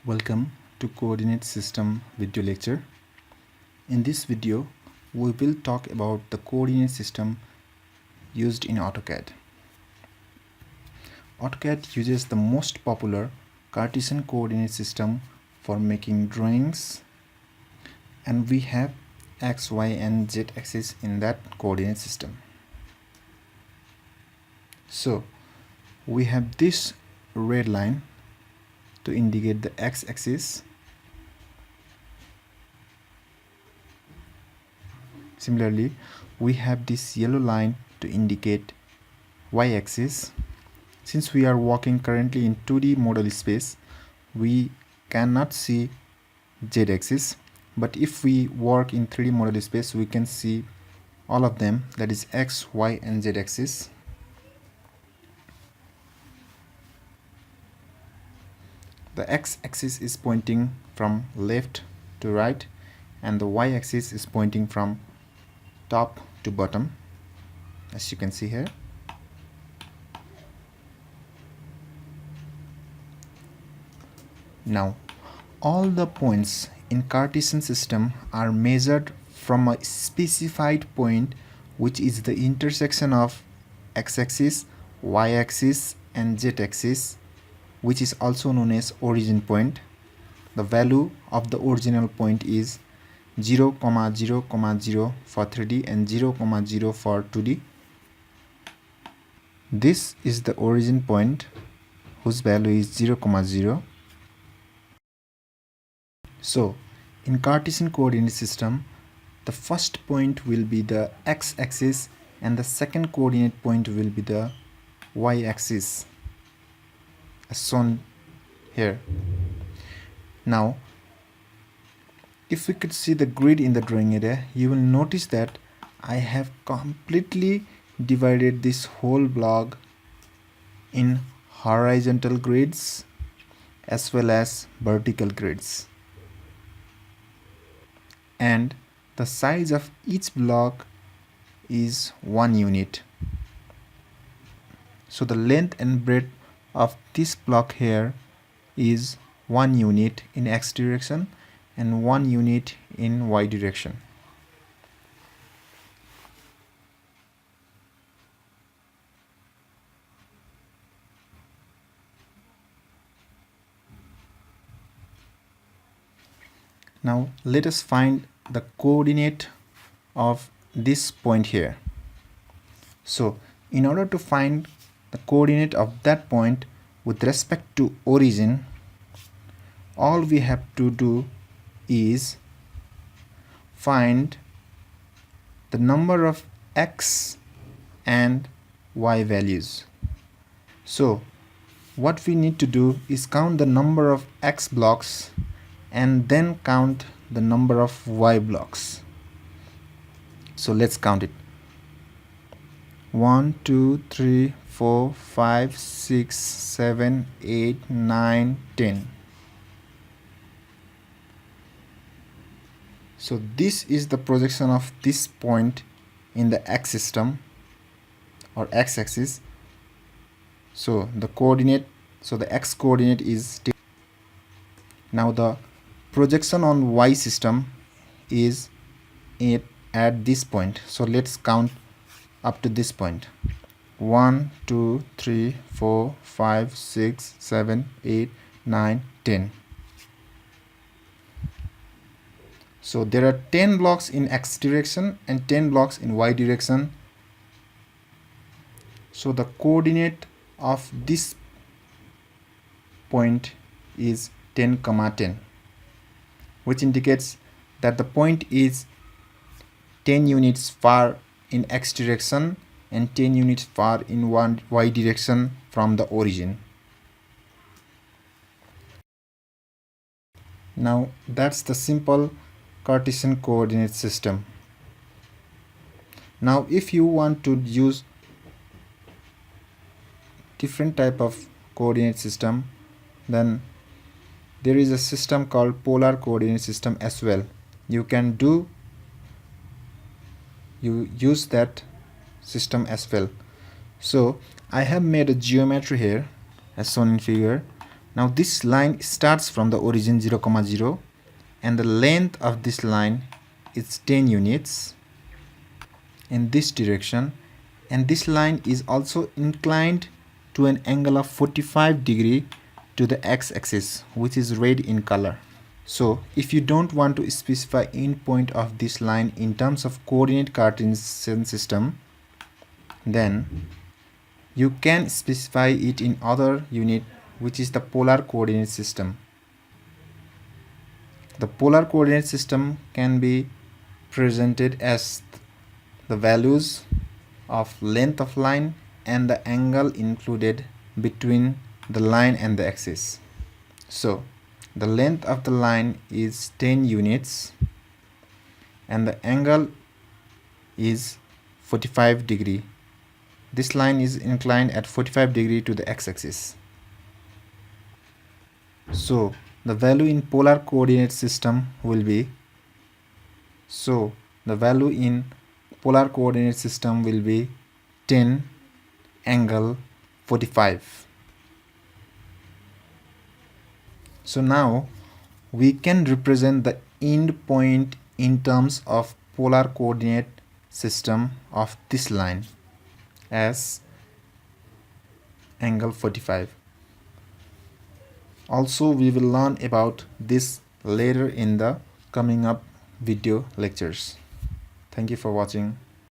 Welcome to Coordinate System video lecture. In this video, we will talk about the coordinate system used in AutoCAD. AutoCAD uses the most popular Cartesian coordinate system for making drawings, and we have X, Y, and Z axis in that coordinate system. So, we have this red line to indicate the x-axis. Similarly, we have this yellow line to indicate y-axis. Since we are working currently in 2D model space, we cannot see z-axis, but if we work in 3D model space, we can see all of them, that is x, y, and z-axis. The x-axis is pointing from left to right, and the y-axis is pointing from top to bottom, as you can see here. Now, all the points in Cartesian system are measured from a specified point, which is the intersection of x-axis, y-axis, and z-axis, which is also known as origin point. The value of the original point is 0, 0, 0 for 3D and 0, 0 for 2D. This is the origin point whose value is 0, 0. So, in Cartesian coordinate system, the first point will be the x-axis and the second coordinate point will be the y-axis, as shown here. Now, if we could see the grid in the drawing area, you will notice that I have completely divided this whole block in horizontal grids as well as vertical grids. And the size of each block is 1 unit. So the length and breadth of this block here is 1 unit in x direction and 1 unit in y direction. Now let us find the coordinate of this point here. So in order to find the coordinate of that point with respect to origin, all we have to do is find the number of x and y values. So what we need to do is count the number of x blocks and then count the number of y blocks. So let's count it. 1, 2, 3, 4, 5, 6, 7, 8, 9, 10. So this is the projection of this point in the x system or x-axis. So the coordinate, so the x coordinate is 10. Now the projection on y system is at this point. So let's count up to this point. 1, 2, 3, 4, 5, 6, 7, 8, 9, 10. So there are 10 blocks in x direction and 10 blocks in y direction. So the coordinate of this point is 10, 10, which indicates that the point is 10 units far in x direction and 10 units far in y direction from the origin. Now that's the simple Cartesian coordinate system. Now if you want to use different type of coordinate system, then there is a system called polar coordinate system as well. You use that system as well. So I have made a geometry here as shown in figure, Now this line starts from the origin 0, 0 and the length of this line is 10 units in this direction, and this line is also inclined to an angle of 45 degree to the x-axis, which is red in color. So if you don't want to specify end point of this line in terms of coordinate Cartesian system, then you can specify it in other unit, which is the polar coordinate system. The polar coordinate system can be presented as the values of length of line and the angle included between the line and the axis. So the length of the line is 10 units and the angle is 45 degree. This line is inclined at 45 degree to the x-axis. So the value in polar coordinate system will be, the value in polar coordinate system will be 10 angle 45. So now we can represent the end point in terms of polar coordinate system of this line as angle 45. Also, we will learn about this later in the coming up video lectures. Thank you for watching.